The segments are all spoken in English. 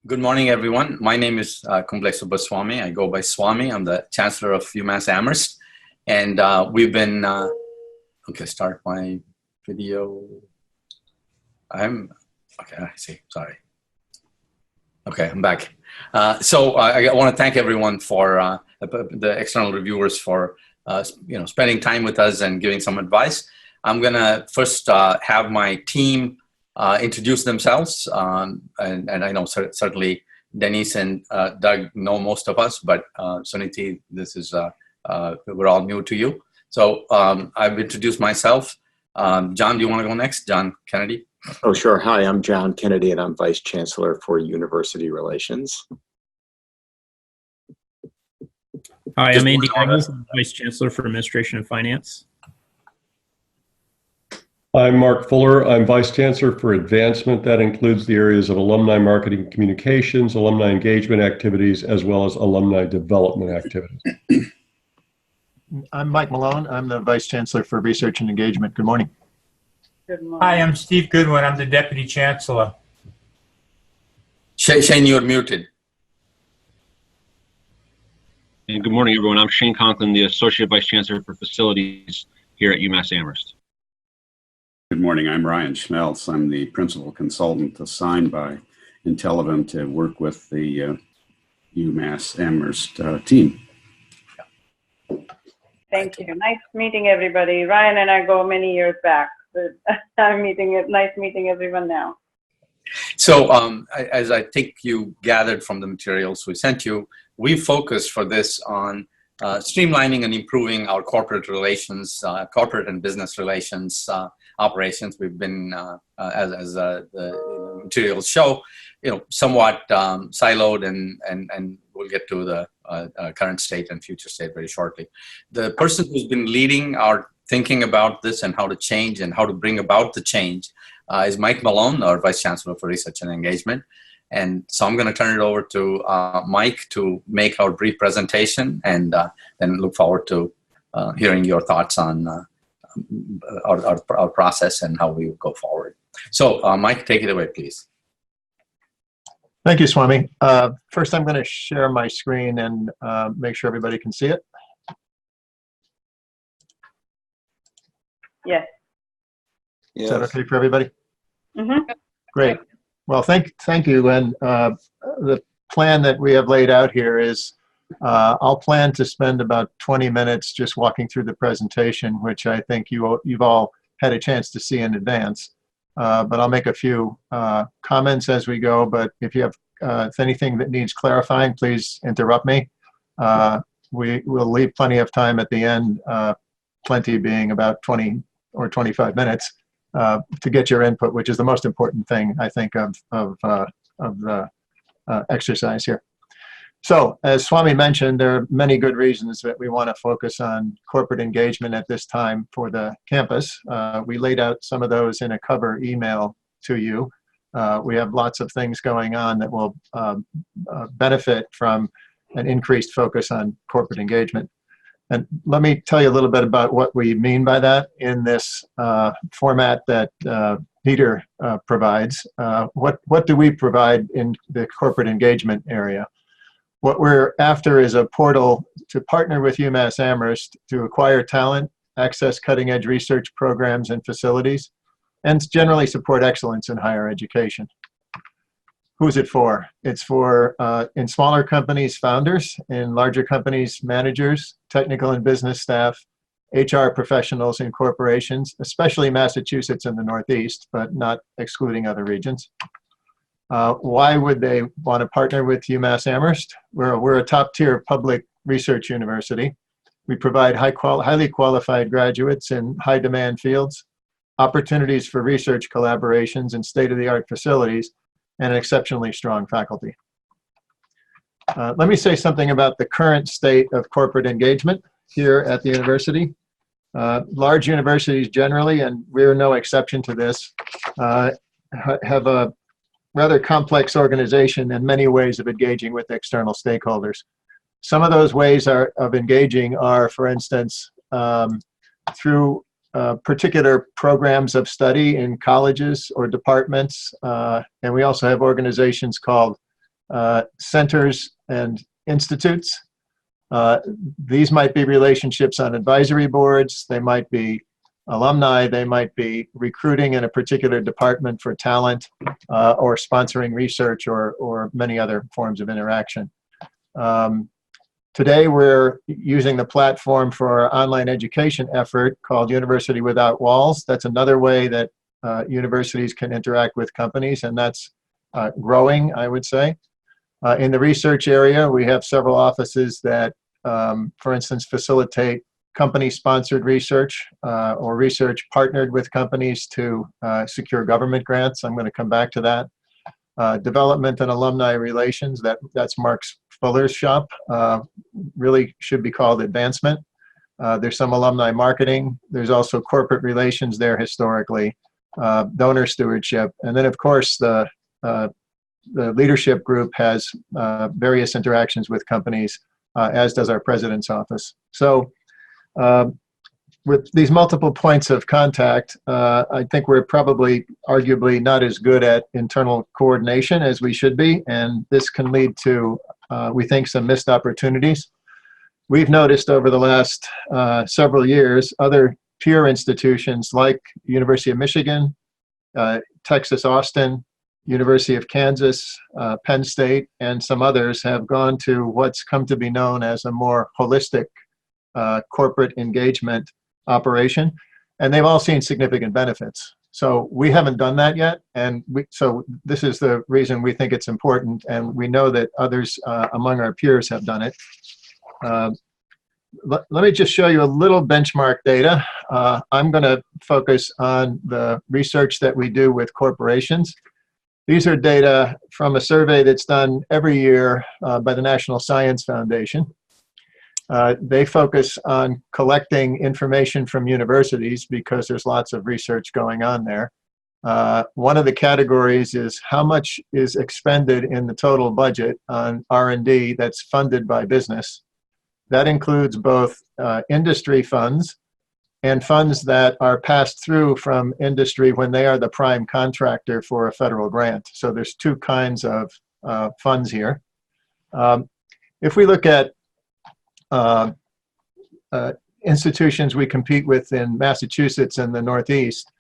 Good morning, everyone. My name is Kumble Subbaswamy. I go by Swami. I'm the Chancellor of UMass Amherst. And we've been, okay, start my video. Okay, I see, sorry. Okay, I'm back. So I want to thank everyone for the external reviewers for spending time with us and giving some advice. I'm gonna first have my team introduce themselves, and I know certainly Denise and Doug know most of us, but Suniti, this is we're all new to you. So I've introduced myself. John, do you want to go next? John Kennedy. Oh, sure. Hi, I'm John Kennedy, and I'm Vice Chancellor for University Relations. Hi, I'm Andy Evans, Vice Chancellor for Administration and Finance. I'm Mark Fuller. I'm Vice Chancellor for Advancement. That includes the areas of alumni marketing and communications, alumni engagement activities, as well as alumni development activities. I'm Mike Malone. I'm the Vice Chancellor for Research and Engagement. Good morning. Good morning. Hi, I'm Steve Goodwin. I'm the Deputy Chancellor. Shane, you're muted. And good morning, everyone. I'm Shane Conklin, the Associate Vice Chancellor for Facilities here at UMass Amherst. Good morning. I'm Ryan Schmeltz. I'm the Principal Consultant assigned by IntelliVen to work with the UMass Amherst team. Thank you. Nice meeting everybody. Ryan and I go many years back. Nice meeting everyone now. So as I think you gathered from the materials we sent you, we focused for this on streamlining and improving our corporate relations, corporate and business relations operations. We've been, as the materials show, somewhat siloed, and we'll get to the current state and future state very shortly. The person who's been leading our thinking about this and how to change and how to bring about the change is Mike Malone, our Vice Chancellor for Research and Engagement. And so I'm going to turn it over to Mike to make our brief presentation, and then look forward to hearing your thoughts on our process and how we go forward. So Mike, take it away, please. Thank you, Swami. First, I'm going to share my screen and make sure everybody can see it. Yes. Is that okay for everybody? Mm-hmm. Great. Well, thank you. And the plan that we have laid out here is I'll plan to spend about 20 minutes just walking through the presentation, which I think you've all had a chance to see in advance. But I'll make a few comments as we go. But if you have anything that needs clarifying, please interrupt me. We will leave plenty of time at the end, plenty being about 20 or 25 minutes, to get your input, which is the most important thing, I think, of the exercise here. So, as Swami mentioned, there are many good reasons that we want to focus on corporate engagement at this time for the campus. We laid out some of those in a cover email to you. We have lots of things going on that will benefit from an increased focus on corporate engagement. And let me tell you a little bit about what we mean by that in this format that Peter provides. What do we provide in the corporate engagement area? What we're after is a portal to partner with UMass Amherst to acquire talent, access cutting-edge research programs and facilities, and generally support excellence in higher education. Who's it for? It's for, in smaller companies, founders; in larger companies, managers, technical and business staff, HR professionals in corporations, especially Massachusetts and the Northeast, but not excluding other regions. Why would they want to partner with UMass Amherst? We're a top-tier public research university. We provide highly qualified graduates in high-demand fields, opportunities for research collaborations and state-of-the-art facilities, and an exceptionally strong faculty. Let me say something about the current state of corporate engagement here at the university. Large universities generally, and we're no exception to this, have a rather complex organization and many ways of engaging with external stakeholders. Some of those ways of engaging are, for instance, through particular programs of study in colleges or departments. And we also have organizations called centers and institutes. These might be relationships on advisory boards. They might be alumni. They might be recruiting in a particular department for talent, or sponsoring research, or many other forms of interaction. Today, we're using the platform for our online education effort called University Without Walls. That's another way that universities can interact with companies, and that's growing, I would say. In the research area, we have several offices that, for instance, facilitate company-sponsored research, or research partnered with companies to secure government grants. I'm going to come back to that. Development and alumni relations, that's Mark Fuller's shop, really should be called advancement. There's some alumni marketing. There's also corporate relations there historically, donor stewardship. And then, of course, the leadership group has various interactions with companies, as does our president's office. So with these multiple points of contact, I think we're probably arguably not as good at internal coordination as we should be, and this can lead to, we think, some missed opportunities. We've noticed over the last several years, other peer institutions like University of Michigan, Texas Austin, University of Kansas, Penn State, and some others have gone to what's come to be known as a more holistic corporate engagement operation, and they've all seen significant benefits. So we haven't done that yet, and so this is the reason we think it's important, and we know that others among our peers have done it. Let me just show you a little benchmark data. I'm going to focus on the research that we do with corporations. These are data from a survey that's done every year by the National Science Foundation. They focus on collecting information from universities because there's lots of research going on there. One of the categories is how much is expended in the total budget on R&D that's funded by business. That includes both industry funds and funds that are passed through from industry when they are the prime contractor for a federal grant. So there's two kinds of funds here. If we look at institutions we compete with in Massachusetts and the Northeast,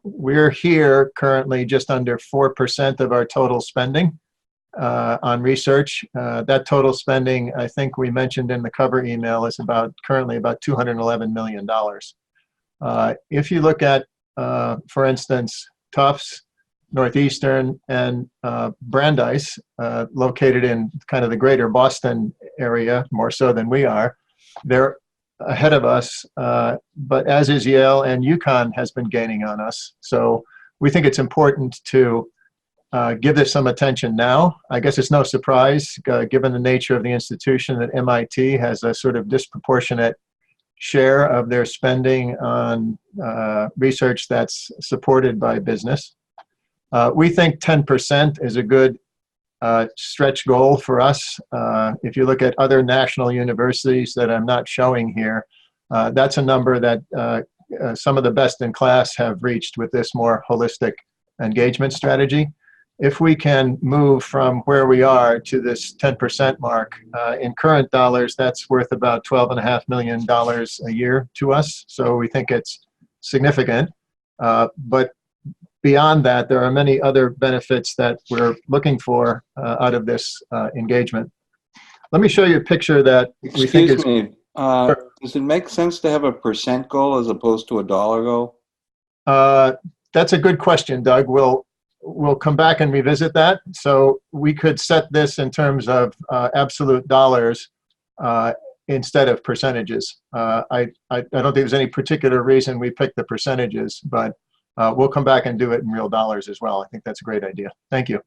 we're here currently just under 4% of our total spending on research. That total spending, I think we mentioned in the cover email, is currently about $211 million. If you look at, for instance, Tufts, Northeastern, and Brandeis, located in kind of the greater Boston area, more so than we are, they're ahead of us, but as is Yale, and UConn has been gaining on us. So we think it's important to give this some attention now. I guess it's no surprise, given the nature of the institution, that MIT has a sort of disproportionate share of their spending on research that's supported by business. We think 10% is a good stretch goal for us. If you look at other national universities that I'm not showing here, that's a number that some of the best in class have reached with this more holistic engagement strategy. If we can move from where we are to this 10% mark, in current dollars, that's worth about $12.5 million a year to us. So we think it's significant. But beyond that, there are many other benefits that we're looking for out of this engagement. Let me show you a picture that we think is... Excuse me, does it make sense to have a percent goal as opposed to a dollar goal? That's a good question, Doug. We'll come back and revisit that. So we could set this in terms of absolute dollars instead of percentages. I don't think there's any particular reason we picked the percentages, but we'll come back and do it in real dollars as well. I think that's a great idea. Thank you.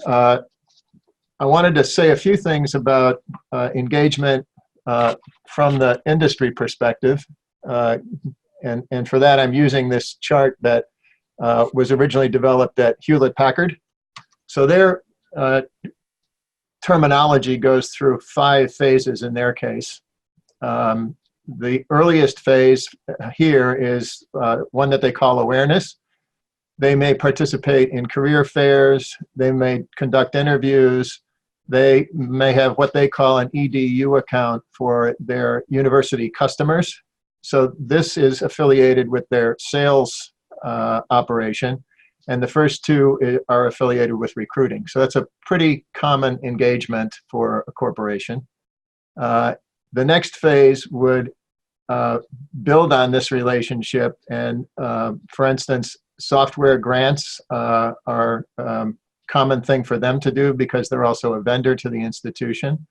I wanted to say a few things about engagement from the industry perspective. And for that, I'm using this chart that was originally developed at Hewlett-Packard. So their terminology goes through 5 phases in their case. The earliest phase here is one that they call awareness. They may participate in career fairs. They may conduct interviews. They may have what they call an EDU account for their university customers. So this is affiliated with their sales operation. And the first two are affiliated with recruiting. So that's a pretty common engagement for a corporation. The next phase would build on this relationship. And for instance, software grants are common thing for them to do because they're also a vendor to the institution.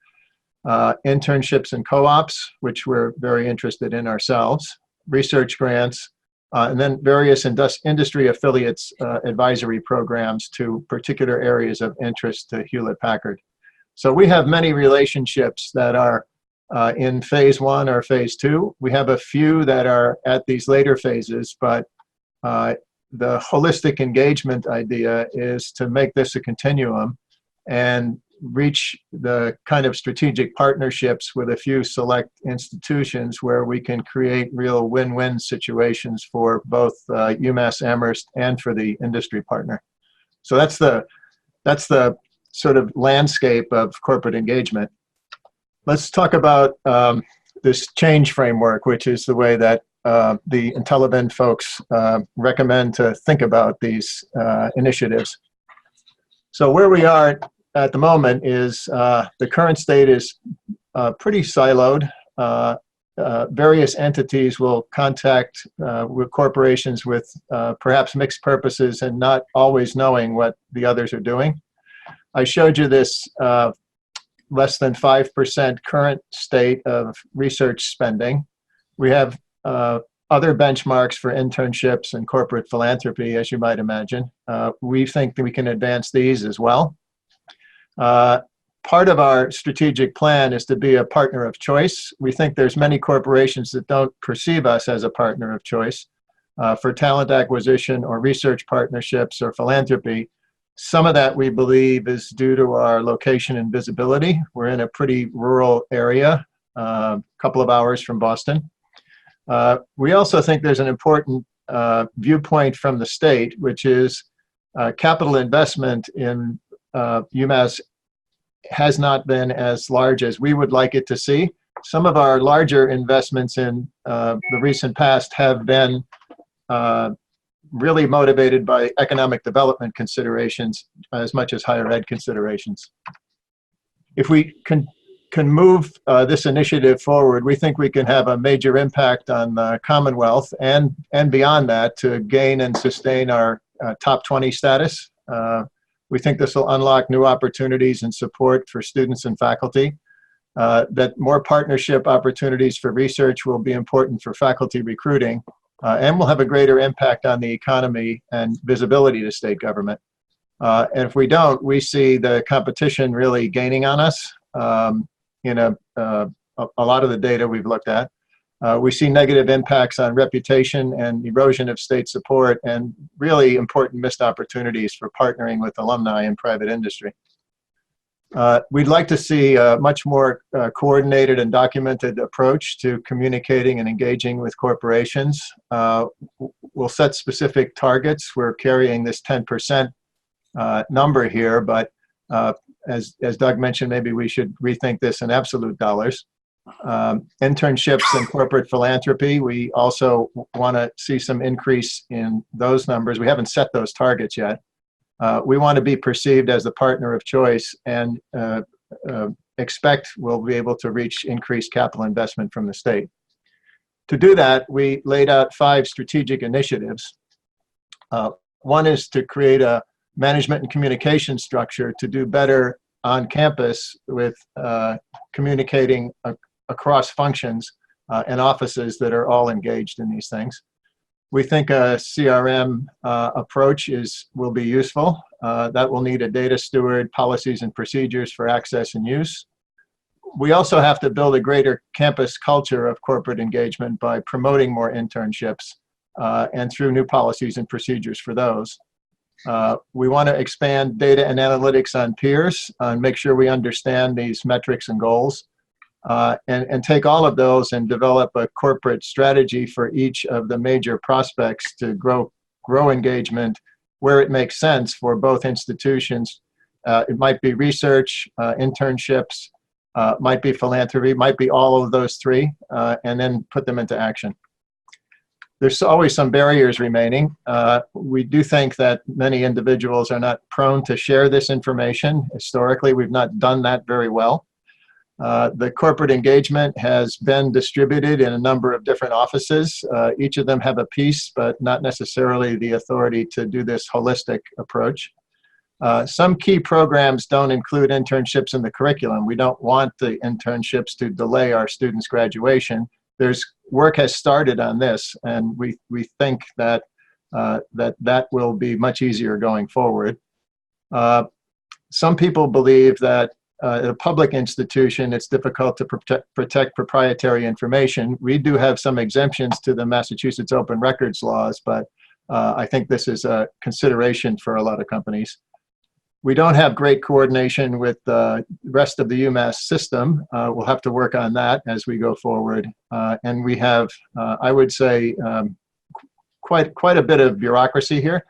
Internships and co-ops, which we're very interested in ourselves, research grants, and then various industry affiliates advisory programs to particular areas of interest to Hewlett-Packard. So we have many relationships that are in phase 1 or phase 2. We have a few that are at these later phases, but the holistic engagement idea is to make this a continuum and reach the kind of strategic partnerships with a few select institutions where we can create real win-win situations for both UMass Amherst and for the industry partner. So that's the sort of landscape of corporate engagement. Let's talk about this change framework, which is the way that the IntelliVen folks recommend to think about these initiatives. So where we are at the moment is the current state is pretty siloed. Various entities will contact with corporations with perhaps mixed purposes and not always knowing what the others are doing. I showed you this less than 5% current state of research spending. We have other benchmarks for internships and corporate philanthropy, as you might imagine. We think that we can advance these as well. Part of our strategic plan is to be a partner of choice. We think there's many corporations that don't perceive us as a partner of choice for talent acquisition or research partnerships or philanthropy. Some of that we believe is due to our location and visibility. We're in a pretty rural area, a couple of hours from Boston. We also think there's an important viewpoint from the state, which is capital investment in UMass has not been as large as we would like it to see. Some of our larger investments in the recent past have been really motivated by economic development considerations as much as higher ed considerations. If we can move this initiative forward, we think we can have a major impact on the Commonwealth and beyond that to gain and sustain our top 20 status. We think this will unlock new opportunities and support for students and faculty, that more partnership opportunities for research will be important for faculty recruiting, and will have a greater impact on the economy and visibility to state government. And if we don't, we see the competition really gaining on us in a lot of the data we've looked at. We see negative impacts on reputation and erosion of state support and really important missed opportunities for partnering with alumni in private industry. We'd like to see a much more coordinated and documented approach to communicating and engaging with corporations. We'll set specific targets. We're carrying this 10% number here, but as Doug mentioned, maybe we should rethink this in absolute dollars. Internships and corporate philanthropy, we also want to see some increase in those numbers. We haven't set those targets yet. We want to be perceived as the partner of choice and expect we'll be able to reach increased capital investment from the state. To do that, we laid out 5 strategic initiatives. One is to create a management and communication structure to do better on campus with communicating across functions and offices that are all engaged in these things. We think a CRM approach will be useful. That will need a data steward, policies and procedures for access and use. We also have to build a greater campus culture of corporate engagement by promoting more internships and through new policies and procedures for those. We want to expand data and analytics on peers and make sure we understand these metrics and goals. And take all of those and develop a corporate strategy for each of the major prospects to grow engagement where it makes sense for both institutions. It might be research, internships, might be philanthropy, might be all of those three, and then put them into action. There's always some barriers remaining. We do think that many individuals are not prone to share this information. Historically, we've not done that very well. The corporate engagement has been distributed in a number of different offices. Each of them have a piece, but not necessarily the authority to do this holistic approach. Some key programs don't include internships in the curriculum. We don't want the internships to delay our students' graduation. Work has started on this, and we think that that will be much easier going forward. Some people believe that at a public institution, it's difficult to protect proprietary information. We do have some exemptions to the Massachusetts open records laws, but I think this is a consideration for a lot of companies. We don't have great coordination with the rest of the UMass system. We'll have to work on that as we go forward. And we have, I would say, quite a bit of bureaucracy here.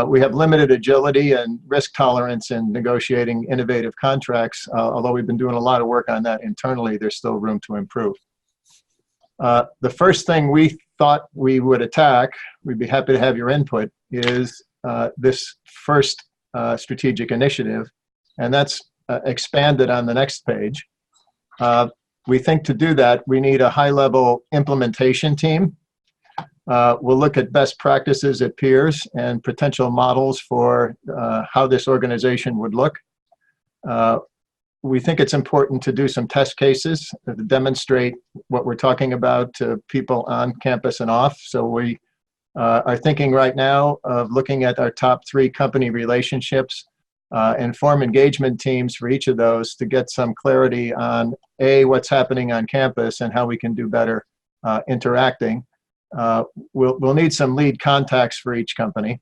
We have limited agility and risk tolerance in negotiating innovative contracts. Although we've been doing a lot of work on that internally, there's still room to improve. The first thing we thought we would attack, we'd be happy to have your input, is this first strategic initiative, and that's expanded on the next page. We think to do that, we need a high-level implementation team. We'll look at best practices at peers and potential models for how this organization would look. We think it's important to do some test cases to demonstrate what we're talking about to people on campus and off. So we are thinking right now of looking at our top 3 company relationships and form engagement teams for each of those to get some clarity on what's happening on campus and how we can do better interacting. We'll need some lead contacts for each company.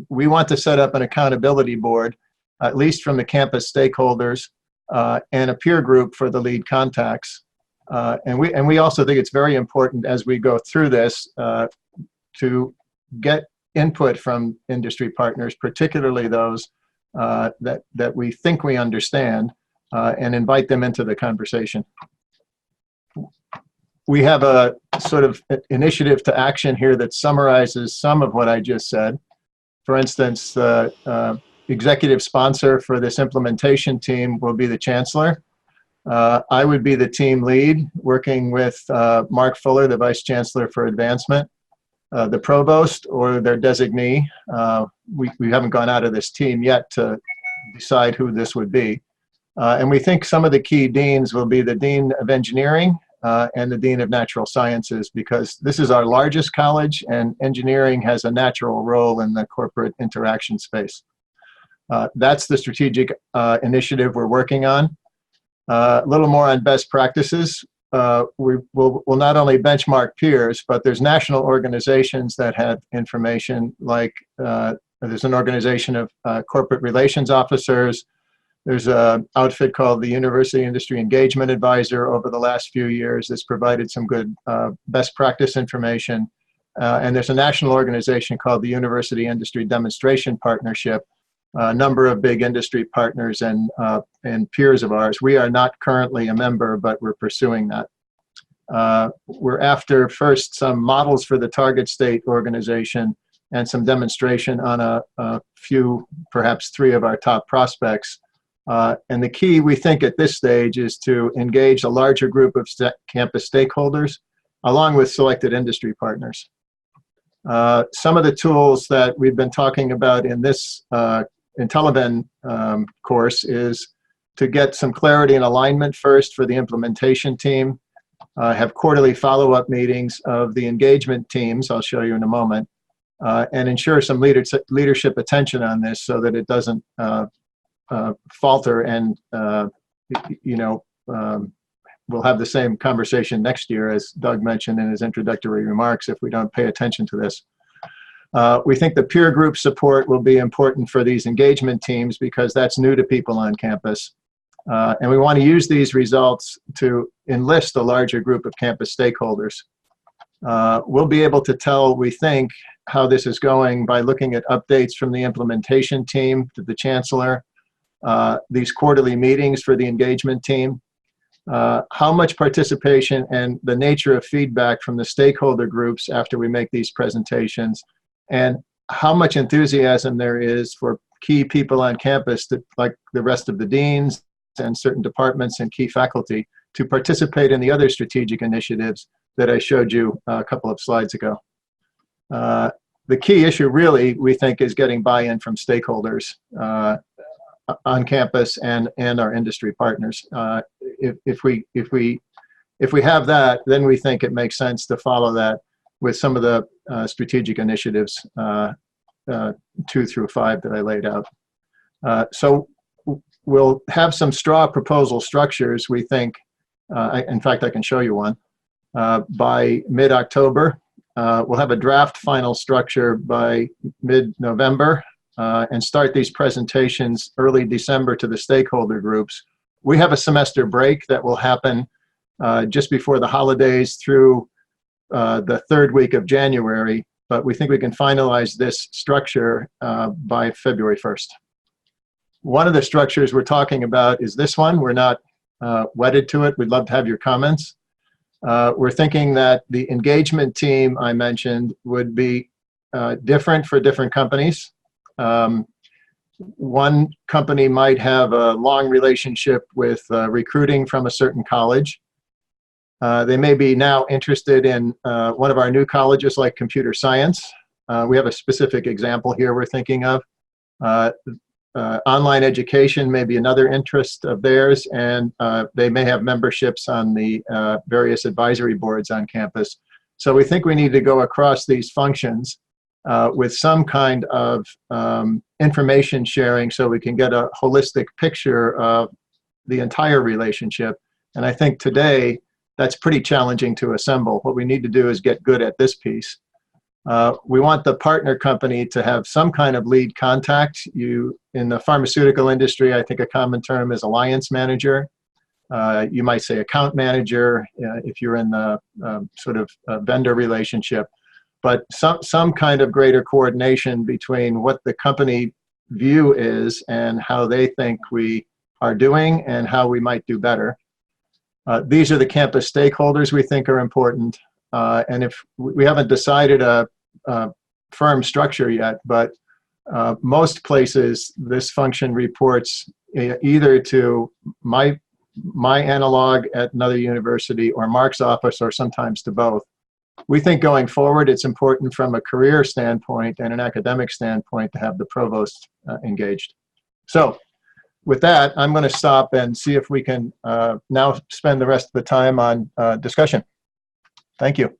We want to set up an accountability board, at least from the campus stakeholders, and a peer group for the lead contacts. And we also think it's very important as we go through this to get input from industry partners, particularly those that we think we understand, and invite them into the conversation. We have a sort of initiative to action here that summarizes some of what I just said. For instance, the executive sponsor for this implementation team will be the chancellor. I would be the team lead, working with Mark Fuller, the vice chancellor for advancement, the provost or their designee. We haven't gone out of this team yet to decide who this would be. And we think some of the key deans will be the dean of engineering and the dean of natural sciences, because this is our largest college and engineering has a natural role in the corporate interaction space. That's the strategic initiative we're working on. A little more on best practices. We'll not only benchmark peers, but there's national organizations that have information, like there's an organization of corporate relations officers. There's an outfit called the University Industry Engagement Advisor over the last few years that's provided some good best practice information. And there's a national organization called the University Industry Demonstration Partnership, a number of big industry partners and peers of ours. We are not currently a member, but we're pursuing that. We're after first some models for the target state organization and some demonstration on a few, perhaps 3 of our top prospects. And the key, we think at this stage, is to engage a larger group of campus stakeholders along with selected industry partners. Some of the tools that we've been talking about in this IntelliVen course is to get some clarity and alignment first for the implementation team, have quarterly follow-up meetings of the engagement teams, I'll show you in a moment, and ensure some leadership attention on this so that it doesn't falter and, we'll have the same conversation next year, as Doug mentioned in his introductory remarks, if we don't pay attention to this. We think the peer group support will be important for these engagement teams because that's new to people on campus. And we want to use these results to enlist a larger group of campus stakeholders. We'll be able to tell, we think, how this is going by looking at updates from the implementation team to the chancellor, these quarterly meetings for the engagement team, how much participation and the nature of feedback from the stakeholder groups after we make these presentations, and how much enthusiasm there is for key people on campus, that, like the rest of the deans and certain departments and key faculty, to participate in the other strategic initiatives that I showed you a couple of slides ago. The key issue really, we think, is getting buy-in from stakeholders on campus and our industry partners. If we have that, then we think it makes sense to follow that with some of the strategic initiatives 2 through 5 that I laid out. So we'll have some straw proposal structures, we think. In fact, I can show you one. By mid-October, we'll have a draft final structure by mid-November, and start these presentations early December to the stakeholder groups. We have a semester break that will happen just before the holidays through the 3rd week of January, but we think we can finalize this structure by February 1st. One of the structures we're talking about is this one. We're not wedded to it. We'd love to have your comments. We're thinking that the engagement team I mentioned would be different for different companies. One company might have a long relationship with recruiting from a certain college. They may be now interested in one of our new colleges like computer science. We have a specific example here we're thinking of. Online education may be another interest of theirs, and they may have memberships on the various advisory boards on campus. So we think we need to go across these functions with some kind of information sharing so we can get a holistic picture of the entire relationship. And I think today that's pretty challenging to assemble. What we need to do is get good at this piece. We want the partner company to have some kind of lead contact. In the pharmaceutical industry, I think a common term is alliance manager. You might say account manager if you're in the sort of vendor relationship. But some kind of greater coordination between what the company view is and how they think we are doing and how we might do better. These are the campus stakeholders we think are important. And if we haven't decided a firm structure yet, but most places this function reports either to my analog at another university or Mark's office, or sometimes to both. We think going forward it's important from a career standpoint and an academic standpoint to have the provost engaged. So with that, I'm going to stop and see if we can now spend the rest of the time on discussion. Thank you.